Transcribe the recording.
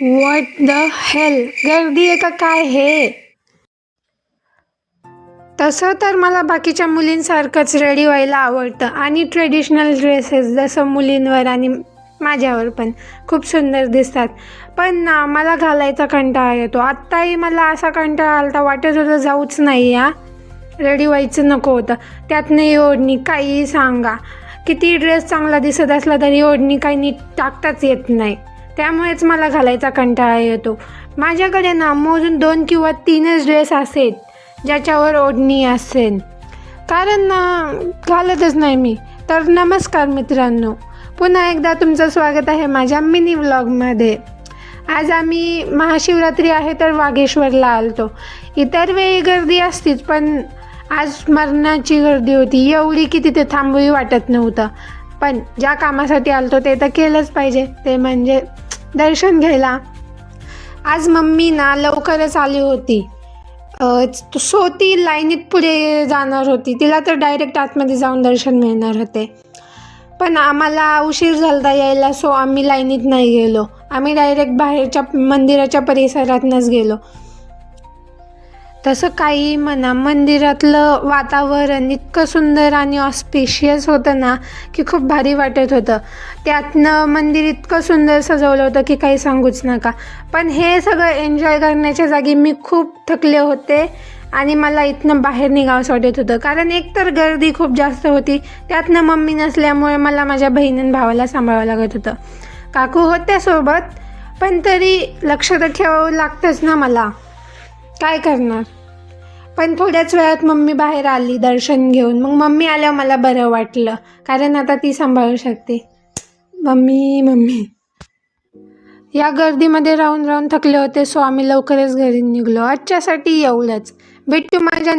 What the hell, गर्दी आहे का काय हे? तसं तर मला बाकीच्या मुलींसारखंच रेडी व्हायला आवडतं आणि ट्रेडिशनल ड्रेसेस जसं मुलींवर आणि माझ्यावर पण खूप सुंदर दिसतात. पण ना मला घालायचा कंटाळा येतो. आत्ताही मला असा कंटाळा आला होता, वाटत होतं जाऊच नाही रेडी व्हायचं नको होतं. त्यात नाही ओढणी, काहीही सांगा. किती ड्रेस चांगला दिसत असला तरी ओढणी काही नीट टाकताच येत नाही. त्यामुळेच मला घालायचा कंटाळा येतो. माझ्याकडे ना मोजून 2 किंवा 3च ड्रेस असेल ज्याच्यावर ओढणी असेल, कारण घालतच नाही मी. तर नमस्कार मित्रांनो, पुन्हा एकदा तुमचं स्वागत आहे माझ्या मिनी व्लॉगमध्ये. आज आम्ही महाशिवरात्री आहे तर वाघेश्वरला आलतो. इतर वेळी गर्दी असतीच, पण आज मरणाची गर्दी होती, एवढी की तिथे थांबूही वाटत नव्हतं. पण ज्या कामासाठी आलतो ते तर केलंच पाहिजे, ते म्हणजे दर्शन घ्यायला. आज मम्मी ना लवकरच आली होती, सो ती लाईनीत पुढे जाणार होती. तिला तर डायरेक्ट आतमध्ये जाऊन दर्शन मिळणार होते, पण आम्हाला उशीर झाला यायला, सो आम्ही लाईनीत नाही गेलो. आम्ही डायरेक्ट बाहेरच्या मंदिराच्या परिसरातूनच गेलो. तसं काही म्हणा, मंदिरातलं वातावरण इतकं सुंदर आणि ऑस्पिशियस होतं ना की खूप भारी वाटत होतं. त्यातनं मंदिर इतकं सुंदर सजवलं होतं की काही सांगूच नका. पण हे सगळं एन्जॉय करण्याच्या जागी मी खूप थकले होते आणि मला इथनं बाहेर निघावंसं वाटत होतं, कारण एकतर गर्दी खूप जास्त होती. त्यातनं मम्मी नसल्यामुळे मला माझ्या बहिणीन भावाला सांभाळावं लागत होतं. काकू होत्या सोबत, पण तरी लक्ष तर ठेवावं लागतंच ना मला, काय करणार. पण थोड्याच वेळात मम्मी बाहेर आली दर्शन घेऊन. मग मम्मी आल्यावर मला बरं वाटलं, कारण आता ती सांभाळू शकते. मम्मी या गर्दीमध्ये राहून थकले होते, सो आम्ही लवकरच घरी निघलो. आजच्यासाठी एवढंच. भेटू माझ्या